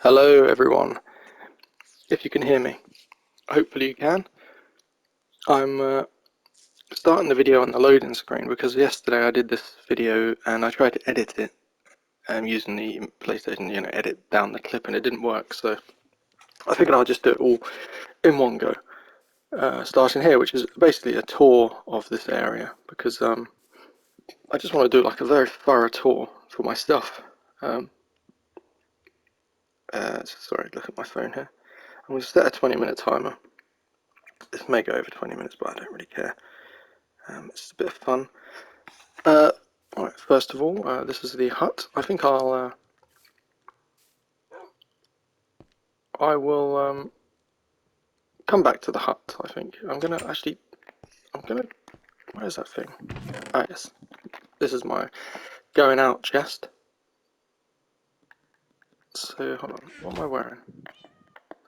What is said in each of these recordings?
Hello everyone, if you can hear me. Hopefully you can. I'm starting the video on the loading screen because yesterday I did this video and I tried to edit it using the PlayStation, edit down the clip, and it didn't work, so I figured I'll just do it all in one go. Starting here, which is basically a tour of this area, because I just want to do like a very thorough tour for my stuff. Sorry, look at my phone here. I'm going to set a 20-minute timer. This may go over 20 minutes, but I don't really care. It's just a bit of fun. Right, first of all, this is the hut. I think I will come back to the hut. I think I'm gonna, where's that thing? Ah, yes. This is my going out chest. So, hold on, what am I wearing?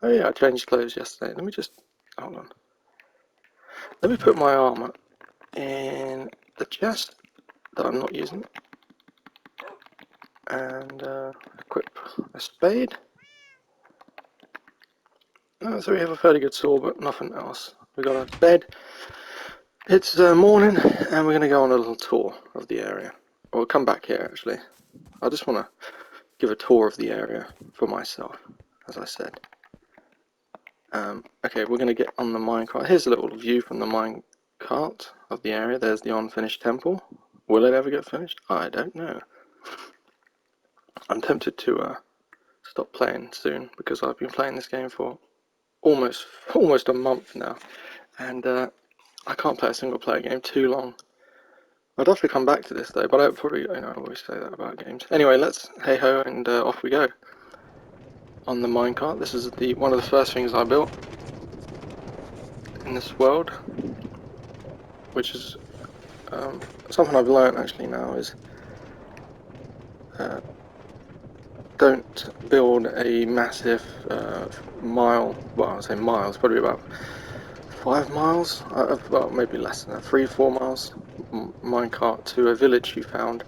Oh yeah, I changed clothes yesterday. Let me just, hold on. Let me put my armor in the chest that I'm not using. And equip a spade. So we have a fairly good sword, but nothing else. We got a bed. It's morning, and we're going to go on a little tour of the area. We'll come back here, actually. I just want to give a tour of the area for myself, as I said. Okay, we're going to get on the minecart. Here's a little view from the minecart of the area. There's the unfinished temple. Will it ever get finished? I don't know. I'm tempted to stop playing soon, because I've been playing this game for almost a month now, and I can't play a single player game too long. I'd love to come back to this though, but I probably, I always say that about games. Anyway, let's hey ho and off we go. On the minecart, this is one of the first things I built in this world, which is something I've learned actually now is don't build a massive well I say miles, probably about 5 miles, well maybe less than that, 3-4 miles minecart to a village you found.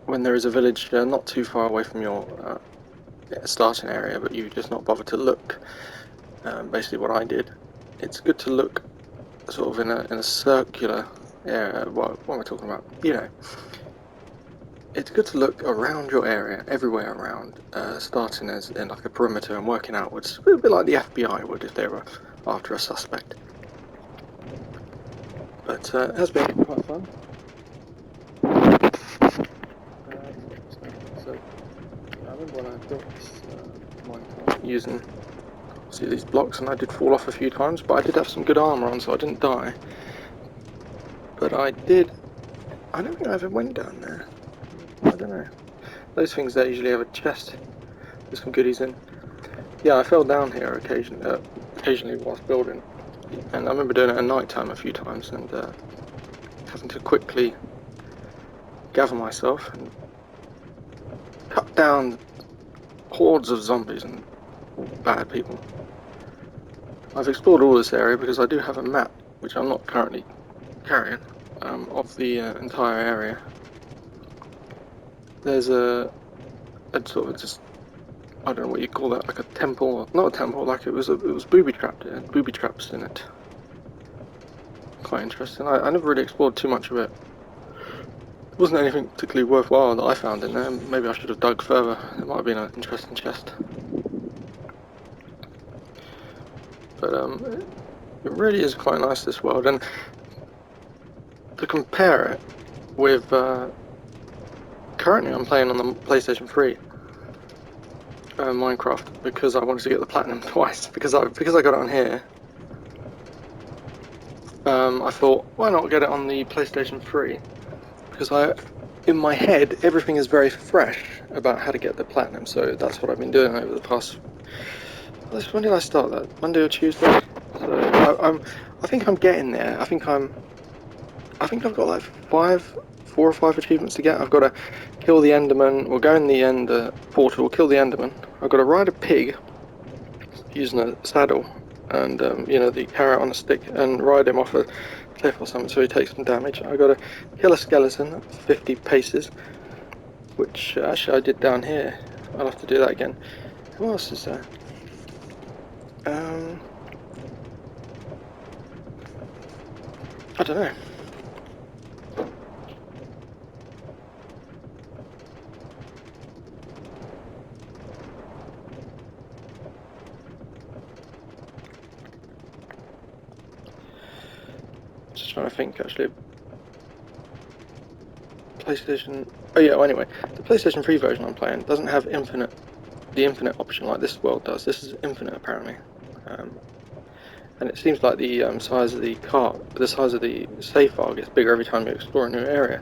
When there is a village not too far away from your starting area, but you just not bother to look. Basically, what I did. It's good to look sort of in a circular area. What am I talking about? It's good to look around your area, everywhere around, starting as in like a perimeter and working outwards, a bit like the FBI would if they were after a suspect. But it has been quite fun. So I remember when I built this Minecraft using these blocks, and I did fall off a few times, but I did have some good armor on, so I didn't die. But I don't think I ever went down there. I don't know. Those things there usually have a chest with some goodies in. Yeah, I fell down here occasionally whilst building, and I remember doing it at night time a few times, and having to quickly gather myself and cut down hordes of zombies and bad people. I've explored all this area because I do have a map, which I'm not currently carrying, of the entire area. There's a sort of just, I don't know what you call that, like a temple, not a temple, like it was booby trapped. It had booby traps in it. Quite interesting. I never really explored too much of it. There wasn't anything particularly worthwhile that I found in there. Maybe I should have dug further. It might have been an interesting chest. But it really is quite nice, this world, and to compare it with currently I'm playing on the PlayStation 3 Minecraft, because I wanted to get the platinum twice, because I got it on here. I thought, why not get it on the PlayStation 3? Because in my head, everything is very fresh about how to get the platinum, so that's what I've been doing over the past. When did I start that? Monday or Tuesday? So I think I'm getting there. I think I've got like 4 or 5 achievements to get. I've got to kill the Enderman, or go in the Ender portal, kill the Enderman. I've got to ride a pig using a saddle, and the carrot on a stick, and ride him off a cliff or something so he takes some damage. I've got to kill a skeleton at 50 paces, which actually I did down here. I'll have to do that again. Who else is there? I don't know. Just trying to think actually. PlayStation. Oh yeah. Well, anyway, the PlayStation 3 version I'm playing doesn't have the infinite option like this world does. This is infinite apparently, and it seems like the size of the size of the save file gets bigger every time you explore a new area,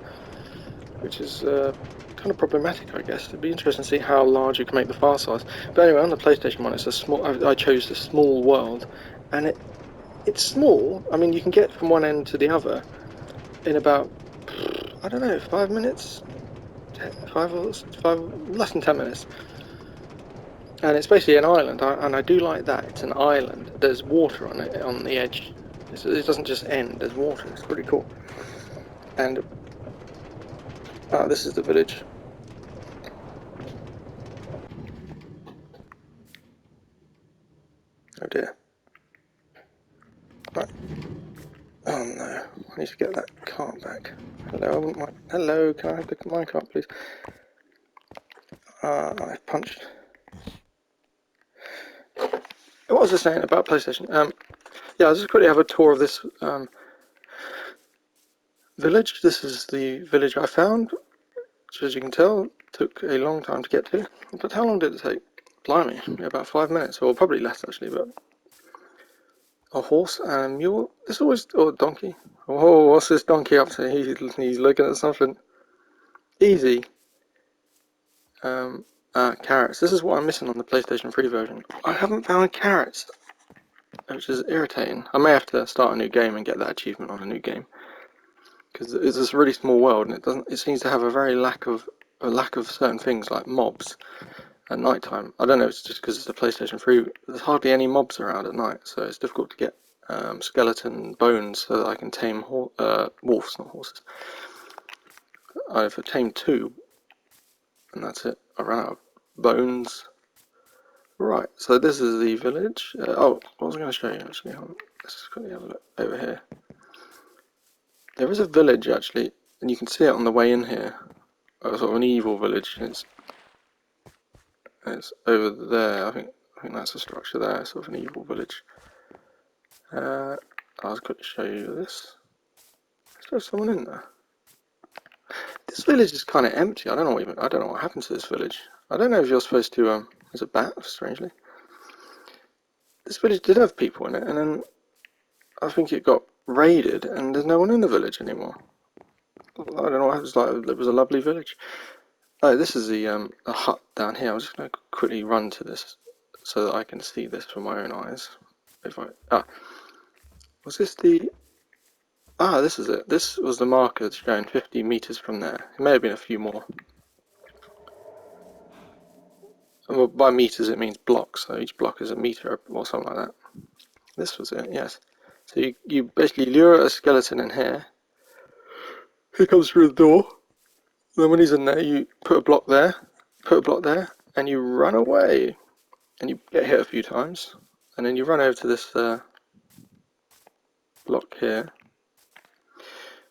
which is kind of problematic, I guess. It'd be interesting to see how large you can make the file size. But anyway, on the PlayStation one, it's a small. I chose the small world, and it's small. I mean, you can get from one end to the other in about, I don't know, 5 minutes, five less than 10 minutes. And it's basically an island, and I do like that. It's an island. There's water on it on the edge. It doesn't just end. There's water. It's pretty cool. And this is the village. Oh dear. Right. Oh no. I need to get that cart back. Hello. I wouldn't mind. Hello. Can I have the minecart, please? I've punched. What was I saying about PlayStation? Yeah, I'll just quickly have a tour of this village. This is the village I found, which, as you can tell, took a long time to get to. But how long did it take? Blimey, about 5 minutes, or probably less actually. But a horse and a mule. This always, or a donkey. Oh, what's this donkey up to? He's looking at something. Easy. Carrots. This is what I'm missing on the PlayStation 3 version. I haven't found carrots, which is irritating. I may have to start a new game and get that achievement on a new game, because it's this really small world and it doesn't. It seems to have a very lack of certain things like mobs at night time. I don't know. It's just because it's a PlayStation 3. There's hardly any mobs around at night, so it's difficult to get skeleton bones so that I can tame wolves, not horses. I've tamed 2, and that's it. I ran out of bones. Right, so this is the village. Oh, what was I going to show you actually? Let's quickly have a look over here. There is a village actually, and you can see it on the way in here. Sort of an evil village. It's over there. I think that's a structure there. Sort of an evil village. I'll quickly show you this. Is there someone in there? This village is kind of empty. I don't know what happened to this village. I don't know if you're supposed to there's a bat, strangely. This village did have people in it, and then I think it got raided, and there's no one in the village anymore. I don't know what happens. Like, it was a lovely village. Oh, this is the a hut down here. I'm just going to quickly run to this so that I can see this from my own eyes. Was this the? This is it. This was the marker showing 50 meters from there. It may have been a few more. Well, by meters it means blocks, so each block is a meter or something like that. This was it, yes. So you basically lure a skeleton in here. He comes through the door. Then when he's in there, you put a block there, and you run away. And you get hit a few times. And then you run over to this block here.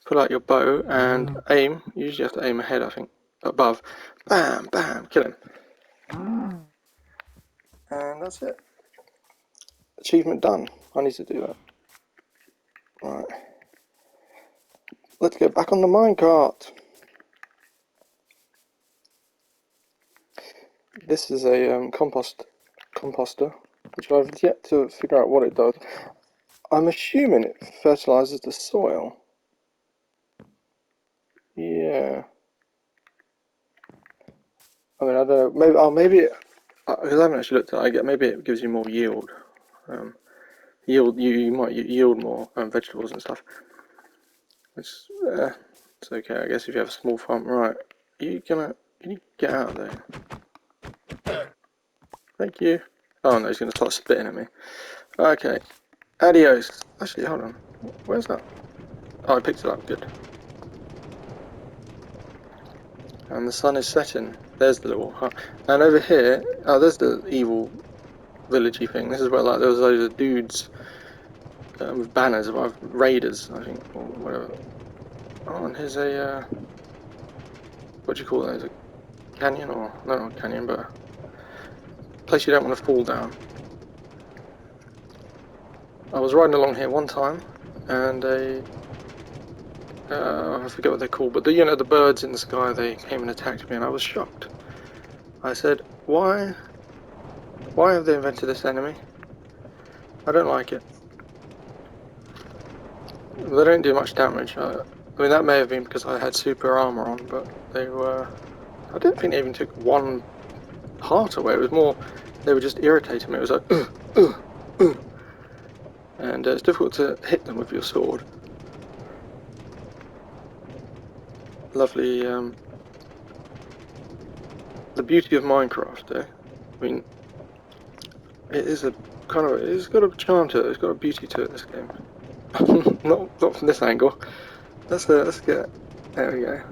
Pull out your bow and aim. You usually have to aim ahead, I think. Above. Bam, bam, kill him. And that's it. Achievement done. I need to do that. Right. Let's get back on the minecart. This is a composter, which I've yet to figure out what it does. I'm assuming it fertilizes the soil. Yeah. I mean, I don't know. Maybe because I haven't actually looked at it. Maybe it gives you more yield. You might yield more vegetables and stuff. It's okay, I guess, if you have a small farm. Right, can you get out of there? Thank you. Oh no, he's gonna start spitting at me. Okay, adios. Actually, hold on. Where's that? Oh, I picked it up. Good. And the sun is setting. There's the little hut. And over here, oh, there's the evil villagey thing. This is where like there was loads of dudes with banners of raiders, I think, or whatever. Oh, and here's a what do you call those? A canyon, or no, not a canyon, but a place you don't want to fall down. I was riding along here one time, and I forget what they're called, but you know, the birds in the sky, they came and attacked me, and I was shocked. I said, why have they invented this enemy? I don't like it. They don't do much damage. I mean, that may have been because I had super armor on, but they were. I don't think they even took one heart away. It was more they were just irritating me. It was like, and it's difficult to hit them with your sword. Lovely. The beauty of Minecraft, eh? I mean, it is a kind of. It's got a charm to it. It's got a beauty to it. This game. not from this angle. Let's get. There we go.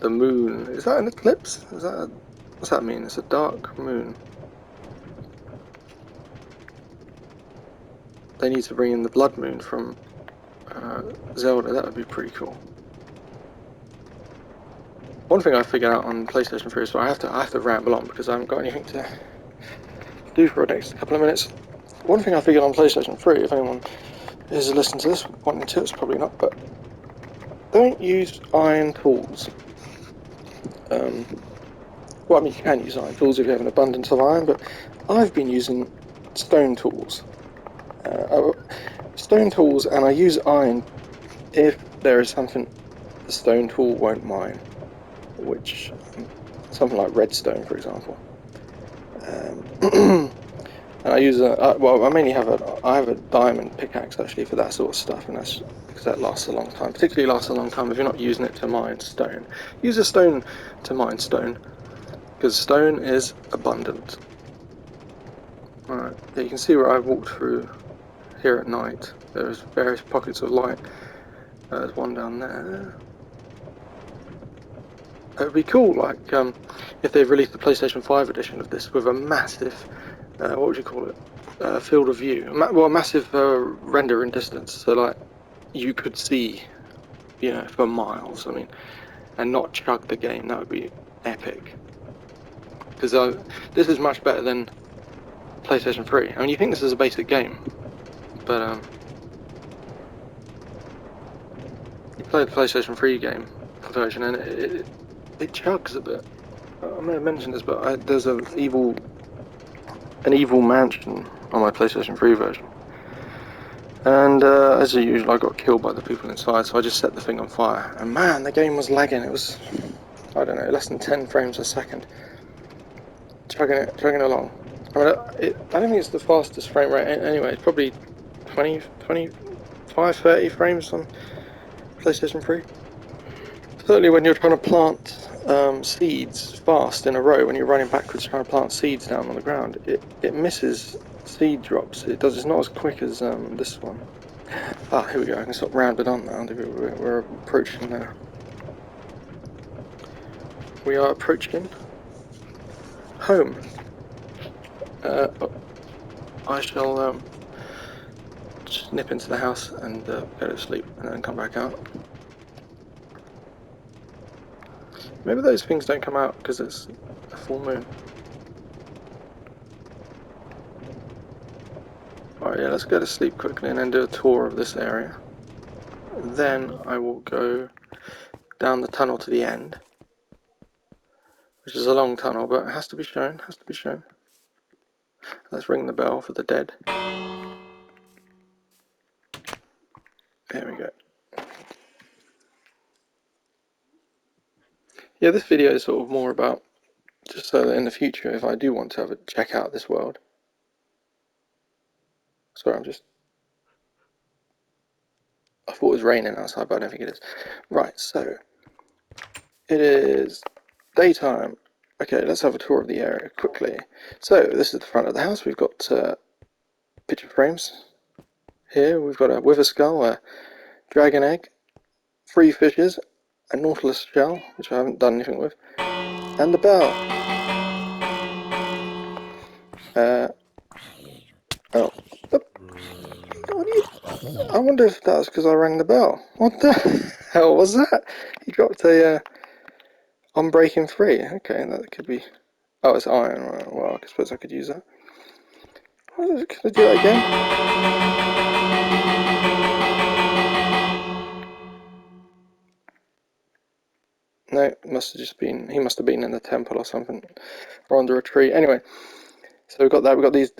The moon. Is that an eclipse? Is that? What's that mean? It's a dark moon. They need to bring in the blood moon from Zelda. That would be pretty cool. One thing I figured out on PlayStation 3 is I have to ramble on because I haven't got anything to do for the next couple of minutes. One thing I figured on PlayStation 3, if anyone is listening to this, wanting to, it's probably not, but don't use iron tools. Well, I mean, you can use iron tools if you have an abundance of iron, but I've been using stone tools. Stone tools, and I use iron if there is something the stone tool won't mine, which something like redstone, for example. And I use well, I mainly have a diamond pickaxe actually for that sort of stuff, and that's because that lasts a long time. Particularly lasts a long time if you're not using it to mine stone. Use a stone to mine stone, because stone is abundant. Alright, yeah, you can see where I've walked through here at night. There's various pockets of light. There's one down there. It would be cool, like, if they've released the PlayStation 5 edition of this with a massive, what would you call it, field of view. Well, a massive rendering distance, so, like, you could see, you know, for miles, I mean, and not chug the game. That would be epic. Because this is much better than PlayStation 3. I mean, you think this is a basic game, but, you play the PlayStation 3 game version, and it chugs a bit. I may have mentioned this, but there's an evil mansion on my PlayStation 3 version, and as usual I got killed by the people inside, so I just set the thing on fire, and man, the game was lagging. It was, I don't know, less than 10 frames a second, chugging along. I mean, I don't think it's the fastest frame rate anyway. It's probably 20, 25, 30 frames on PlayStation 3. Certainly when you're trying to plant seeds fast in a row, when you're running backwards trying to plant seeds down on the ground, it misses seed drops. It's not as quick as this one. Ah, here we go. I can stop rounding on now. We're approaching there. We are approaching home. I shall just nip into the house and go to sleep and then come back out. Maybe those things don't come out because it's a full moon. Alright, yeah, let's go to sleep quickly and then do a tour of this area. Then I will go down the tunnel to the end, which is a long tunnel, but it has to be shown, Let's ring the bell for the dead. There we go. Yeah, this video is sort of more about just so that in the future, if I do want to have a check out this world. Sorry, I thought it was raining outside, but I don't think it is. Right, so it is daytime. Okay, let's have a tour of the area quickly. So this is the front of the house. We've got picture frames here. We've got a wither skull, a dragon egg, 3 fishes, a nautilus shell, which I haven't done anything with, and the bell. Oh, what do you? I wonder if that was because I rang the bell. What the hell was that? He dropped a unbreaking 3. Okay, that could be. Oh, it's iron. Right, well, I suppose I could use that. Can I do that again? No, it must have just been. He must have been in the temple or something, or under a tree. Anyway, so we've got that. We've got these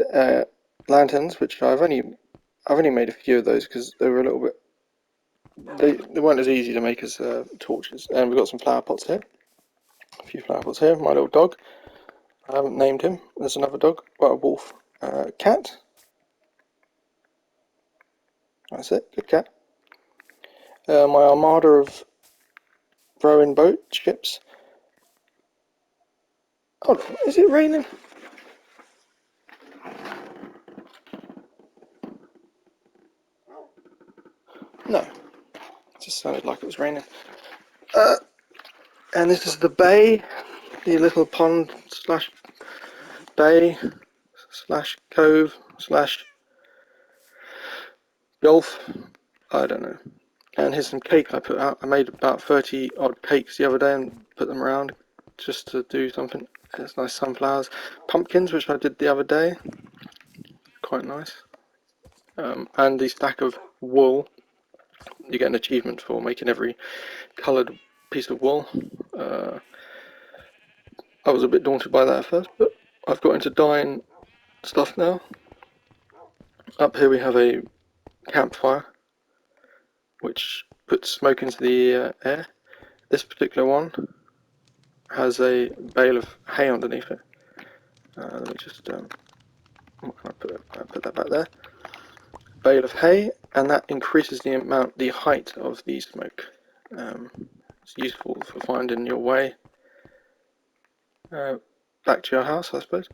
lanterns, which I've only made a few of those because they were a little bit. They weren't as easy to make as torches. And we've got some flower pots here. A few flower pots here. My little dog. I haven't named him. There's another dog. Well, a wolf. Cat. That's it. Good cat. My armada of rowing boat ships. Oh, is it raining? No. It just sounded like it was raining. And this is the bay. The little pond slash bay slash cove slash gulf. I don't know. And here's some cake I put out. I made about 30 odd cakes the other day and put them around just to do something. There's nice sunflowers. Pumpkins, which I did the other day. Quite nice. And the stack of wool. You get an achievement for making every coloured piece of wool. I was a bit daunted by that at first, but I've got into dyeing stuff now. Up here we have a campfire, which puts smoke into the air. This particular one has a bale of hay underneath it. Let me just, what can I put that back there. Bale of hay, and that increases the height of the smoke. It's useful for finding your way back to your house, I suppose.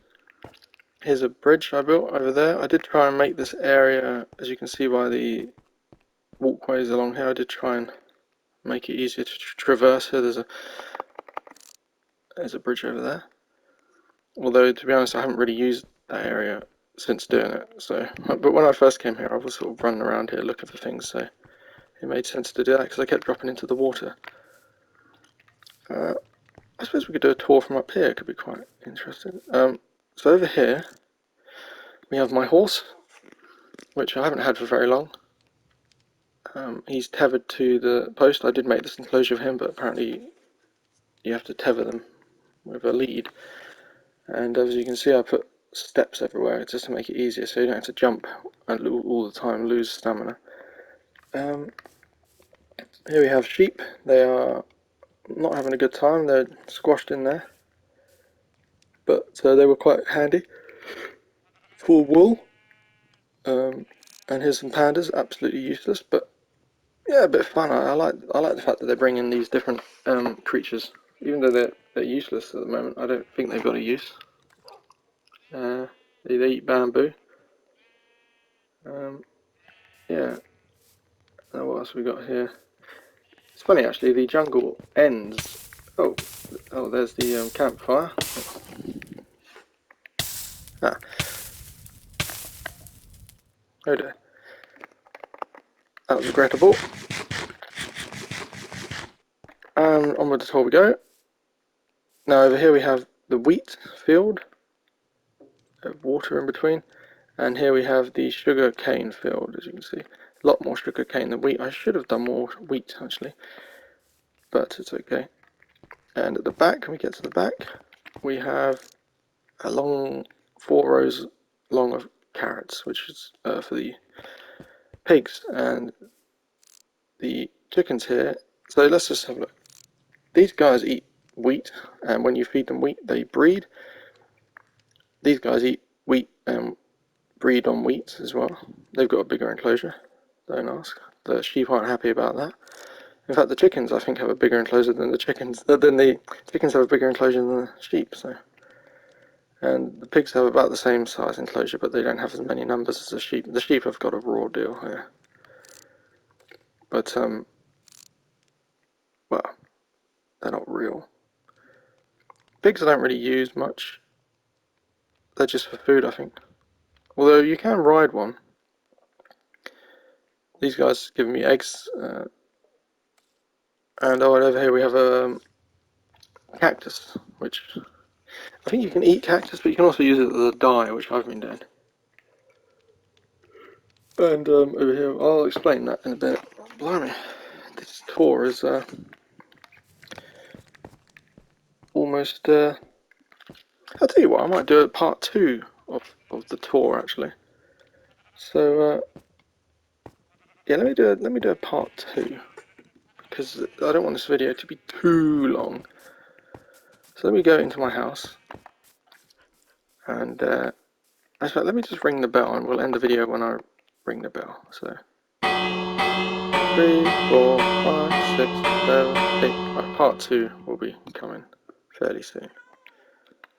Here's a bridge I built over there. I did try and make this area, as you can see by the walkways along here, I did try and make it easier to traverse here. There's a bridge over there. Although, to be honest, I haven't really used that area since doing it. So, but when I first came here, I was sort of running around here looking for things, so it made sense to do that because I kept dropping into the water. I suppose we could do a tour from up here. It could be quite interesting. So over here, we have my horse, which I haven't had for very long. He's tethered to the post. I did make this enclosure of him, but apparently you have to tether them with a lead. And as you can see, I put steps everywhere just to make it easier, so you don't have to jump and all the time lose stamina. Here we have sheep. They are not having a good time. They're squashed in there, but they were quite handy for wool. And here's some pandas, absolutely useless, but yeah, a bit of fun. I like the fact that they bring in these different creatures, even though they're useless at the moment. I don't think they've got a use. They eat bamboo. Yeah. Now what else we got here? It's funny actually. The jungle ends. Oh, there's the campfire. Ah, oh dear. That was regrettable. And on with the tour we go. Now over here we have the wheat field, water in between, and here we have the sugar cane field. As you can see, a lot more sugar cane than wheat. I should have done more wheat actually, but it's okay. And at the back, when we get to the back, we have a long 4 rows long of carrots, which is for the pigs and the chickens here. So let's just have a look. These guys eat wheat, and when you feed them wheat, they breed. These guys eat wheat and breed on wheat as well. They've got a bigger enclosure, don't ask. The sheep aren't happy about that. In fact, the chickens, I think, have a bigger enclosure than the chickens. The chickens have a bigger enclosure than the sheep. So, and the pigs have about the same size enclosure, but they don't have as many numbers as the sheep. The sheep have got a raw deal here. But well, they're not real. Pigs I don't really use much. They're just for food, I think. Although you can ride one. These guys give me eggs. And over here we have a cactus, which I think you can eat cactus, but you can also use it as a dye, which I've been doing. And over here, I'll explain that in a bit. Blimey, this tour is almost. I'll tell you what, I might do a part 2 of the tour actually. So yeah, let me do a part 2 because I don't want this video to be too long. So let me go into my house and in fact, let me just ring the bell and we'll end the video when I ring the bell. So 3, 4, 5, 6, 7, 8. Right, part 2 will be coming fairly soon.